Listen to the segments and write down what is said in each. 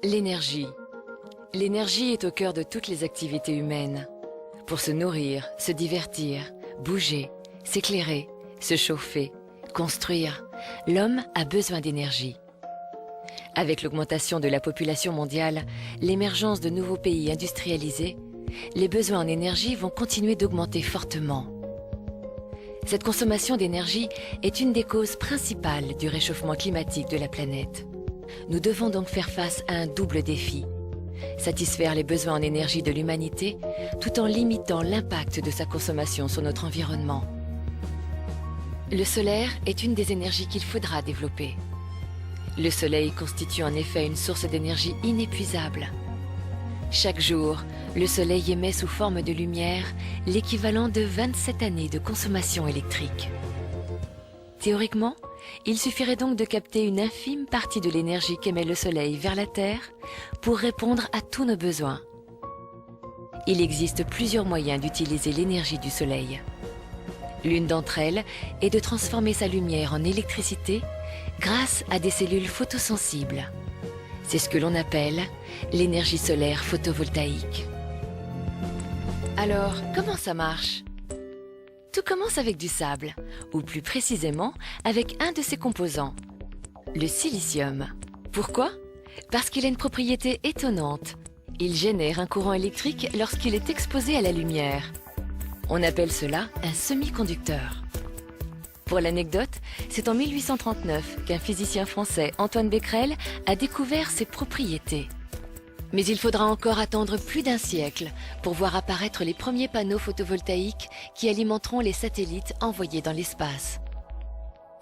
L'énergie. L'énergie est au cœur de toutes les activités humaines. Pour se nourrir, se divertir, bouger, s'éclairer, se chauffer, construire, l'homme a besoin d'énergie. Avec l'augmentation de la population mondiale, l'émergence de nouveaux pays industrialisés, les besoins en énergie vont continuer d'augmenter fortement. Cette consommation d'énergie est une des causes principales du réchauffement climatique de la planète. Nous devons donc faire face à un double défi. Satisfaire les besoins en énergie de l'humanité tout en limitant l'impact de sa consommation sur notre environnement. Le solaire est une des énergies qu'il faudra développer. Le soleil constitue en effet une source d'énergie inépuisable. Chaque jour, le soleil émet sous forme de lumière l'équivalent de 27 années de consommation électrique. Théoriquement, il suffirait donc de capter une infime partie de l'énergie qu'émet le soleil vers la Terre pour répondre à tous nos besoins. Il existe plusieurs moyens d'utiliser l'énergie du soleil. L'une d'entre elles est de transformer sa lumière en électricité grâce à des cellules photosensibles. C'est ce que l'on appelle l'énergie solaire photovoltaïque. Alors, comment ça marche ? Tout commence avec du sable, ou plus précisément avec un de ses composants, le silicium. Pourquoi ? Parce qu'il a une propriété étonnante. Il génère un courant électrique lorsqu'il est exposé à la lumière. On appelle cela un semi-conducteur. Pour l'anecdote, c'est en 1839 qu'un physicien français, Antoine Becquerel, a découvert ses propriétés. Mais il faudra encore attendre plus d'un siècle pour voir apparaître les premiers panneaux photovoltaïques qui alimenteront les satellites envoyés dans l'espace.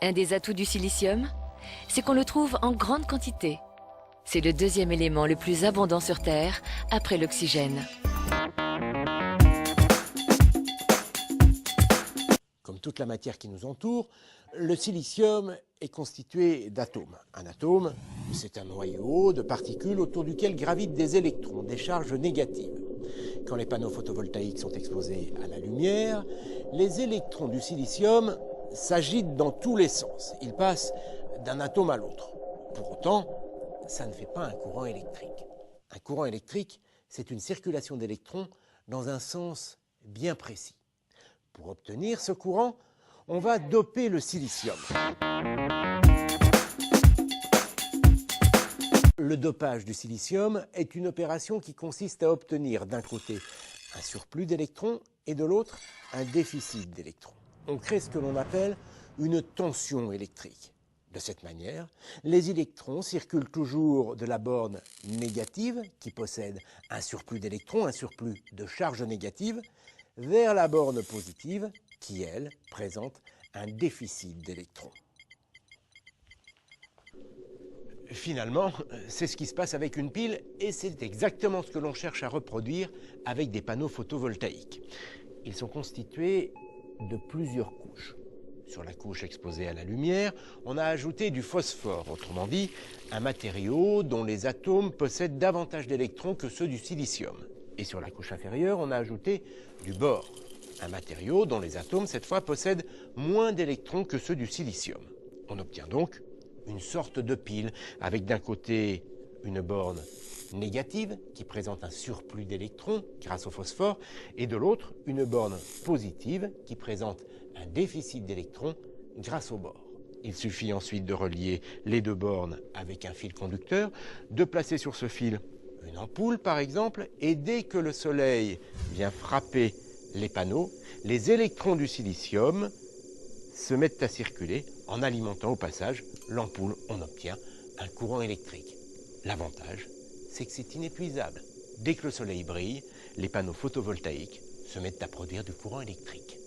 Un des atouts du silicium, c'est qu'on le trouve en grande quantité. C'est le deuxième élément le plus abondant sur Terre après l'oxygène. Comme toute la matière qui nous entoure, le silicium est constitué d'atomes. Un atome, c'est un noyau de particules autour duquel gravitent des électrons, des charges négatives. Quand les panneaux photovoltaïques sont exposés à la lumière, les électrons du silicium s'agitent dans tous les sens. Ils passent d'un atome à l'autre. Pour autant, ça ne fait pas un courant électrique. Un courant électrique, c'est une circulation d'électrons dans un sens bien précis. Pour obtenir ce courant, on va doper le silicium. Le dopage du silicium est une opération qui consiste à obtenir d'un côté un surplus d'électrons et de l'autre un déficit d'électrons. On crée ce que l'on appelle une tension électrique. De cette manière, les électrons circulent toujours de la borne négative, qui possède un surplus d'électrons, un surplus de charge négative, vers la borne positive, qui, elle, présente un déficit d'électrons. Finalement, c'est ce qui se passe avec une pile et c'est exactement ce que l'on cherche à reproduire avec des panneaux photovoltaïques. Ils sont constitués de plusieurs couches. Sur la couche exposée à la lumière, on a ajouté du phosphore, autrement dit, un matériau dont les atomes possèdent davantage d'électrons que ceux du silicium. Et sur la couche inférieure, on a ajouté du bore, un matériau dont les atomes, cette fois, possèdent moins d'électrons que ceux du silicium. On obtient donc une sorte de pile, avec d'un côté une borne négative, qui présente un surplus d'électrons grâce au phosphore, et de l'autre, une borne positive, qui présente un déficit d'électrons grâce au bore. Il suffit ensuite de relier les deux bornes avec un fil conducteur, de placer sur ce fil une ampoule par exemple, et dès que le soleil vient frapper les panneaux, les électrons du silicium se mettent à circuler en alimentant au passage l'ampoule. On obtient un courant électrique. L'avantage, c'est que c'est inépuisable. Dès que le soleil brille, les panneaux photovoltaïques se mettent à produire du courant électrique.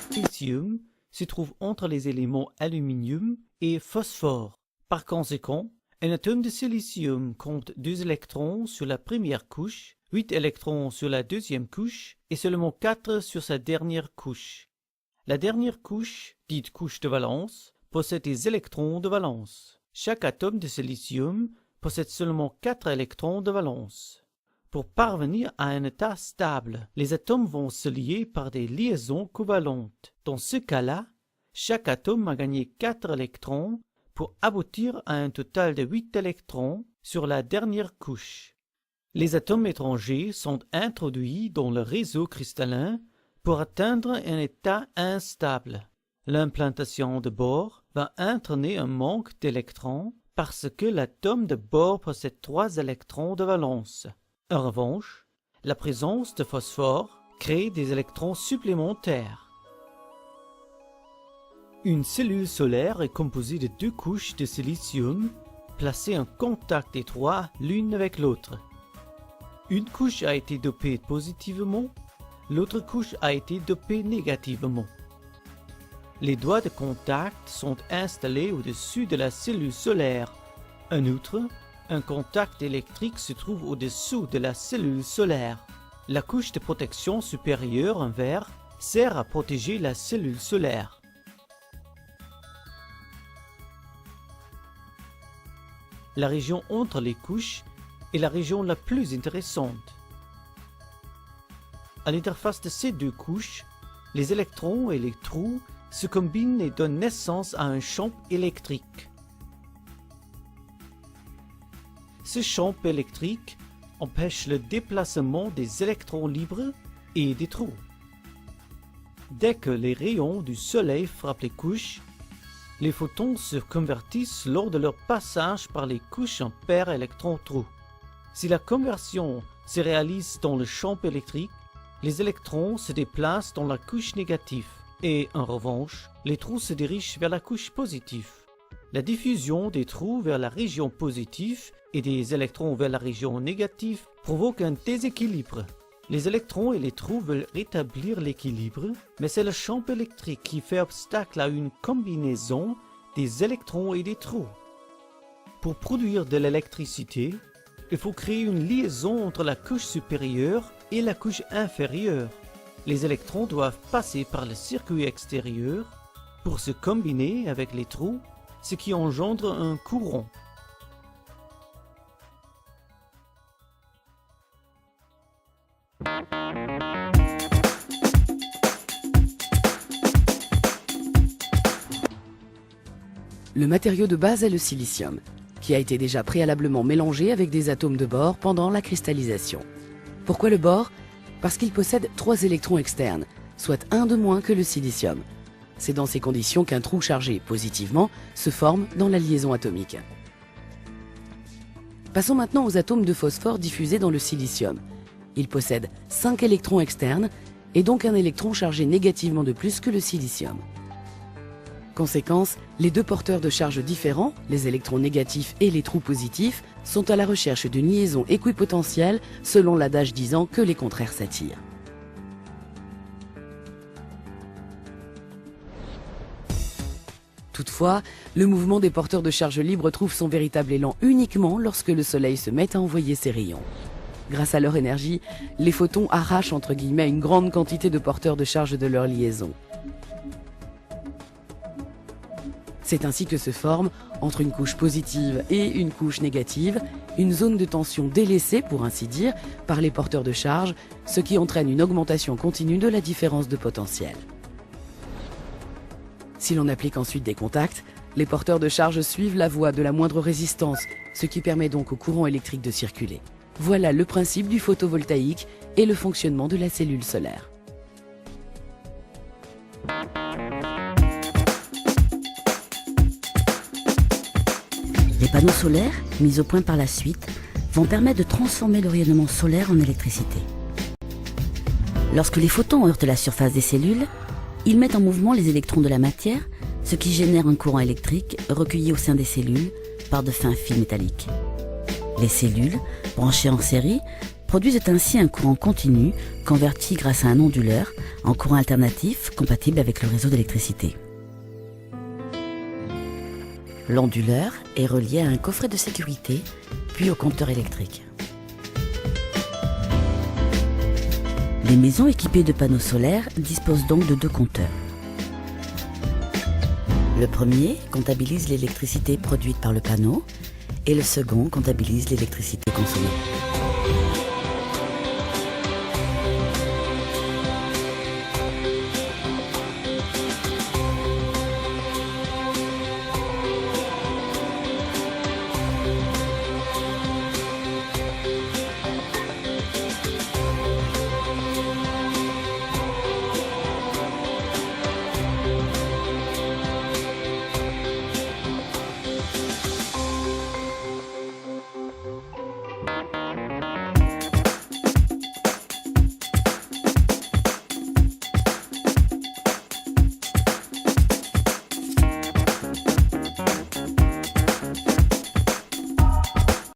Le silicium se trouve entre les éléments aluminium et phosphore. Par conséquent, un atome de silicium compte 2 électrons sur la première couche, 8 électrons sur la deuxième couche et seulement 4 sur sa dernière couche. La dernière couche, dite couche de valence, possède des électrons de valence. Chaque atome de silicium possède seulement 4 électrons de valence. Pour parvenir à un état stable, les atomes vont se lier par des liaisons covalentes. Dans ce cas-là, chaque atome a gagné 4 électrons pour aboutir à un total de 8 électrons sur la dernière couche. Les atomes étrangers sont introduits dans le réseau cristallin pour atteindre un état instable. L'implantation de Bohr va entraîner un manque d'électrons parce que l'atome de Bohr possède 3 électrons de valence. En revanche, la présence de phosphore crée des électrons supplémentaires. Une cellule solaire est composée de 2 couches de silicium placées en contact étroit l'une avec l'autre. Une couche a été dopée positivement, l'autre couche a été dopée négativement. Les doigts de contact sont installés au-dessus de la cellule solaire. En outre, un contact électrique se trouve au-dessous de la cellule solaire. La couche de protection supérieure en verre sert à protéger la cellule solaire. La région entre les couches est la région la plus intéressante. À l'interface de ces 2 couches, les électrons et les trous se combinent et donnent naissance à un champ électrique. Ce champ électrique empêche le déplacement des électrons libres et des trous. Dès que les rayons du soleil frappent les couches, les photons se convertissent lors de leur passage par les couches en paires électrons-trous. Si la conversion se réalise dans le champ électrique, les électrons se déplacent dans la couche négative et, en revanche, les trous se dirigent vers la couche positive. La diffusion des trous vers la région positive et des électrons vers la région négative provoque un déséquilibre. Les électrons et les trous veulent rétablir l'équilibre, mais c'est le champ électrique qui fait obstacle à une combinaison des électrons et des trous. Pour produire de l'électricité, il faut créer une liaison entre la couche supérieure et la couche inférieure. Les électrons doivent passer par le circuit extérieur pour se combiner avec les trous, ce qui engendre un courant. Le matériau de base est le silicium, qui a été déjà préalablement mélangé avec des atomes de bore pendant la cristallisation. Pourquoi le bore? Parce qu'il possède 3 électrons externes, soit 1 de moins que le silicium. C'est dans ces conditions qu'un trou chargé positivement se forme dans la liaison atomique. Passons maintenant aux atomes de phosphore diffusés dans le silicium. Il possède 5 électrons externes et donc un électron chargé négativement de plus que le silicium. Conséquence, les 2 porteurs de charges différents, les électrons négatifs et les trous positifs, sont à la recherche d'une liaison équipotentielle selon l'adage disant que les contraires s'attirent. Toutefois, le mouvement des porteurs de charge libre trouve son véritable élan uniquement lorsque le Soleil se met à envoyer ses rayons. Grâce à leur énergie, les photons arrachent entre guillemets une grande quantité de porteurs de charge de leur liaison. C'est ainsi que se forme, entre une couche positive et une couche négative, une zone de tension délaissée, pour ainsi dire, par les porteurs de charge, ce qui entraîne une augmentation continue de la différence de potentiel. Si l'on applique ensuite des contacts, les porteurs de charge suivent la voie de la moindre résistance, ce qui permet donc au courant électrique de circuler. Voilà le principe du photovoltaïque et le fonctionnement de la cellule solaire. Les panneaux solaires, mis au point par la suite, vont permettre de transformer le rayonnement solaire en électricité. Lorsque les photons heurtent la surface des cellules, ils mettent en mouvement les électrons de la matière, ce qui génère un courant électrique recueilli au sein des cellules par de fins fils métalliques. Les cellules, branchées en série, produisent ainsi un courant continu converti grâce à un onduleur en courant alternatif compatible avec le réseau d'électricité. L'onduleur est relié à un coffret de sécurité, puis au compteur électrique. Les maisons équipées de panneaux solaires disposent donc de 2 compteurs. Le premier comptabilise l'électricité produite par le panneau et le second comptabilise l'électricité consommée.